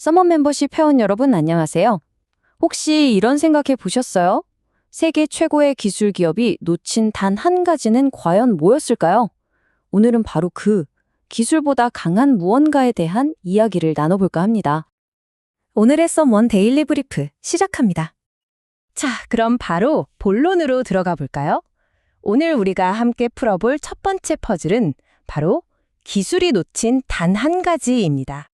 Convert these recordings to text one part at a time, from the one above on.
서머 멤버십 회원 여러분 안녕하세요. 혹시 이런 생각해 보셨어요? 세계 최고의 기술 기업이 놓친 단 한 가지는 과연 뭐였을까요? 오늘은 바로 그 기술보다 강한 무언가에 대한 이야기를 나눠볼까 합니다. 오늘의 썸원 데일리 브리프 시작합니다. 자, 그럼 바로 본론으로 들어가 볼까요? 오늘 우리가 함께 풀어볼 첫 번째 퍼즐은 바로 기술이 놓친 단 한 가지입니다.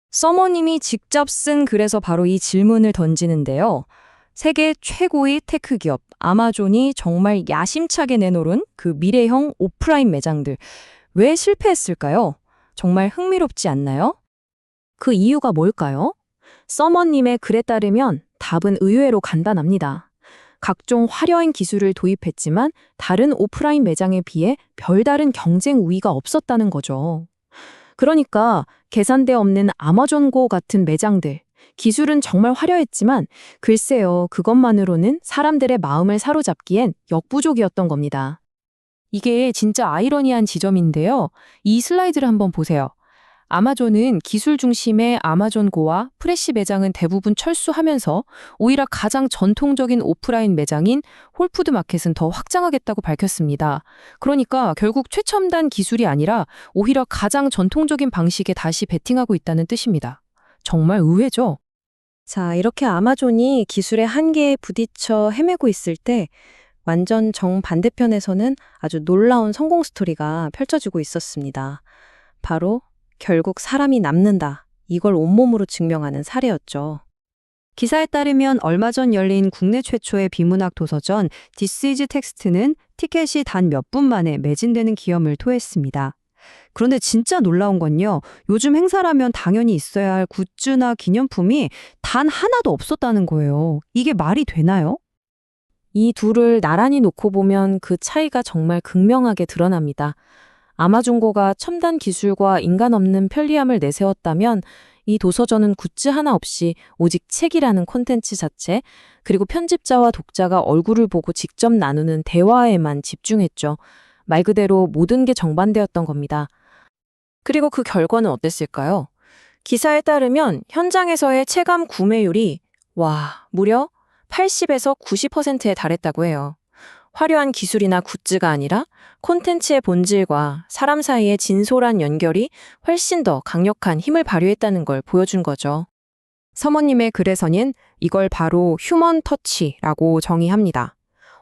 서머님이 직접 쓴 글에서 바로 이 질문을 던지는데요. 세계 최고의 테크 기업 아마존이 정말 야심차게 내놓은 그 미래형 오프라인 매장들. 왜 실패했을까요? 정말 흥미롭지 않나요? 그 이유가 뭘까요? 서머님의 글에 따르면 답은 의외로 간단합니다. 각종 화려한 기술을 도입했지만 다른 오프라인 매장에 비해 별다른 경쟁 우위가 없었다는 거죠. 그러니까 계산대 없는 아마존고 같은 매장들, 기술은 정말 화려했지만 글쎄요, 그것만으로는 사람들의 마음을 사로잡기엔 역부족이었던 겁니다. 이게 진짜 아이러니한 지점인데요. 이 슬라이드를 한번 보세요. 아마존은 기술 중심의 아마존고와 프레시 매장은 대부분 철수하면서 오히려 가장 전통적인 오프라인 매장인 홀푸드 마켓은 더 확장하겠다고 밝혔습니다. 그러니까 결국 최첨단 기술이 아니라 오히려 가장 전통적인 방식에 다시 베팅하고 있다는 뜻입니다. 정말 의외죠? 자, 이렇게 아마존이 기술의 한계에 부딪혀 헤매고 있을 때 완전 정반대편에서는 아주 놀라운 성공 스토리가 펼쳐지고 있었습니다. 바로 결국 사람이 남는다. 이걸 온몸으로 증명하는 사례였죠. 기사에 따르면 얼마 전 열린 국내 최초의 비문학 도서전 This is Text는 티켓이 단 몇 분 만에 매진되는 기염을 토했습니다. 그런데 진짜 놀라운 건요. 요즘 행사라면 당연히 있어야 할 굿즈나 기념품이 단 하나도 없었다는 거예요. 이게 말이 되나요? 이 둘을 나란히 놓고 보면 그 차이가 정말 극명하게 드러납니다. 아마존고가 첨단 기술과 인간 없는 편리함을 내세웠다면 이 도서전은 굿즈 하나 없이 오직 책이라는 콘텐츠 자체, 그리고 편집자와 독자가 얼굴을 보고 직접 나누는 대화에만 집중했죠. 말 그대로 모든 게 정반대였던 겁니다. 그리고 그 결과는 어땠을까요? 기사에 따르면 현장에서의 체감 구매율이 무려 80에서 90%에 달했다고 해요. 화려한 기술이나 굿즈가 아니라 콘텐츠의 본질과 사람 사이의 진솔한 연결이 훨씬 더 강력한 힘을 발휘했다는 걸 보여준 거죠. 서머님의 글에서는 이걸 바로 휴먼 터치라고 정의합니다.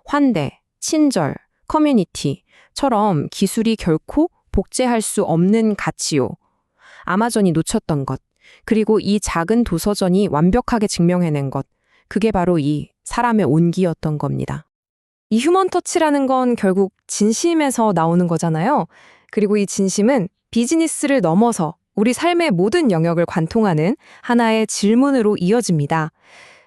환대, 친절, 커뮤니티처럼 기술이 결코 복제할 수 없는 가치요. 아마존이 놓쳤던 것, 그리고 이 작은 도서전이 완벽하게 증명해낸 것, 그게 바로 이 사람의 온기였던 겁니다. 이 휴먼 터치라는 건 결국 진심에서 나오는 거잖아요. 그리고 이 진심은 비즈니스를 넘어서 우리 삶의 모든 영역을 관통하는 하나의 질문으로 이어집니다.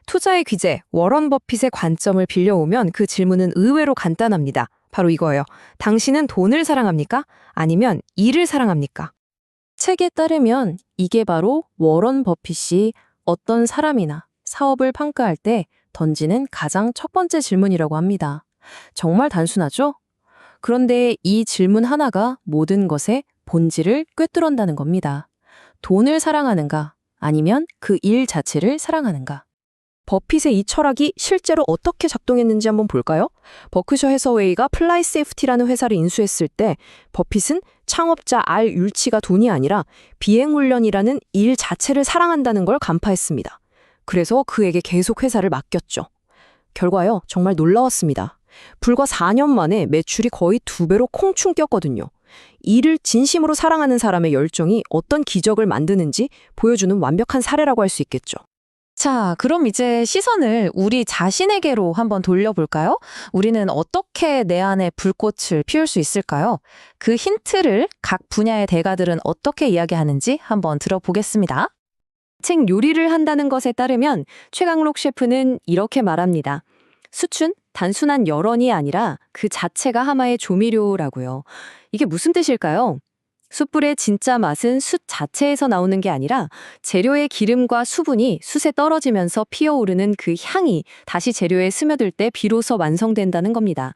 투자의 귀재, 워런 버핏의 관점을 빌려오면 그 질문은 의외로 간단합니다. 바로 이거예요. 당신은 돈을 사랑합니까? 아니면 일을 사랑합니까? 책에 따르면 이게 바로 워런 버핏이 어떤 사람이나 사업을 평가할 때 던지는 가장 첫 번째 질문이라고 합니다. 정말 단순하죠? 그런데 이 질문 하나가 모든 것의 본질을 꿰뚫는다는 겁니다. 돈을 사랑하는가? 아니면 그 일 자체를 사랑하는가? 버핏의 이 철학이 실제로 어떻게 작동했는지 한번 볼까요? 버크셔 해서웨이가 플라이 세이프티라는 회사를 인수했을 때 버핏은 창업자 알 율치가 돈이 아니라 비행훈련이라는 일 자체를 사랑한다는 걸 간파했습니다. 그래서 그에게 계속 회사를 맡겼죠. 결과요, 정말 놀라웠습니다. 불과 4년 만에 매출이 거의 2배로 콩충 뛰었거든요. 일을 진심으로 사랑하는 사람의 열정이 어떤 기적을 만드는지 보여주는 완벽한 사례라고 할 수 있겠죠. 자, 그럼 이제 시선을 우리 자신에게로 한번 돌려볼까요? 우리는 어떻게 내 안에 불꽃을 피울 수 있을까요? 그 힌트를 각 분야의 대가들은 어떻게 이야기하는지 한번 들어보겠습니다. 책 요리를 한다는 것에 따르면 최강록 셰프는 이렇게 말합니다. 수춘, 단순한 열원이 아니라 그 자체가 하나의 조미료라고요. 이게 무슨 뜻일까요? 숯불의 진짜 맛은 숯 자체에서 나오는 게 아니라 재료의 기름과 수분이 숯에 떨어지면서 피어오르는 그 향이 다시 재료에 스며들 때 비로소 완성된다는 겁니다.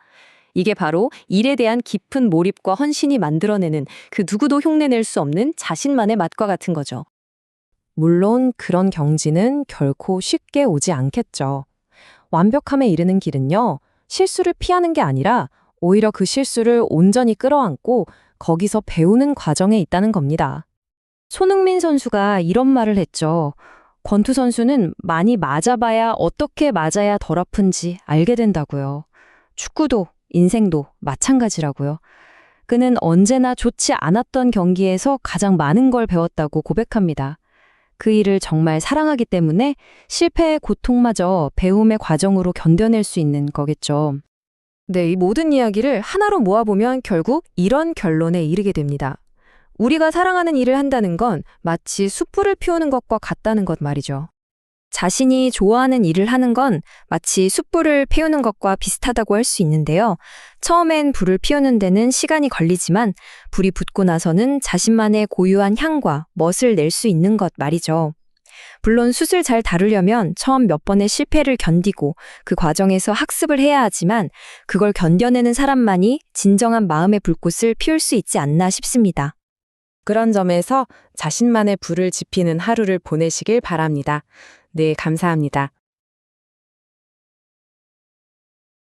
이게 바로 일에 대한 깊은 몰입과 헌신이 만들어내는 그 누구도 흉내낼 수 없는 자신만의 맛과 같은 거죠. 물론 그런 경지는 결코 쉽게 오지 않겠죠. 완벽함에 이르는 길은요, 실수를 피하는 게 아니라 오히려 그 실수를 온전히 끌어안고 거기서 배우는 과정에 있다는 겁니다. 손흥민 선수가 이런 말을 했죠. 권투 선수는 많이 맞아봐야 어떻게 맞아야 덜 아픈지 알게 된다고요. 축구도 인생도 마찬가지라고요. 그는 언제나 좋지 않았던 경기에서 가장 많은 걸 배웠다고 고백합니다. 그 일을 정말 사랑하기 때문에 실패의 고통마저 배움의 과정으로 견뎌낼 수 있는 거겠죠. 네, 이 모든 이야기를 하나로 모아보면 결국 이런 결론에 이르게 됩니다. 우리가 사랑하는 일을 한다는 건 마치 숯불을 피우는 것과 같다는 것 말이죠. 자신이 좋아하는 일을 하는 건 마치 숯불을 피우는 것과 비슷하다고 할 수 있는데요. 처음엔 불을 피우는 데는 시간이 걸리지만 불이 붙고 나서는 자신만의 고유한 향과 멋을 낼 수 있는 것 말이죠. 물론 숯을 잘 다루려면 처음 몇 번의 실패를 견디고 그 과정에서 학습을 해야 하지만 그걸 견뎌내는 사람만이 진정한 마음의 불꽃을 피울 수 있지 않나 싶습니다. 그런 점에서 자신만의 불을 지피는 하루를 보내시길 바랍니다. 네, 감사합니다.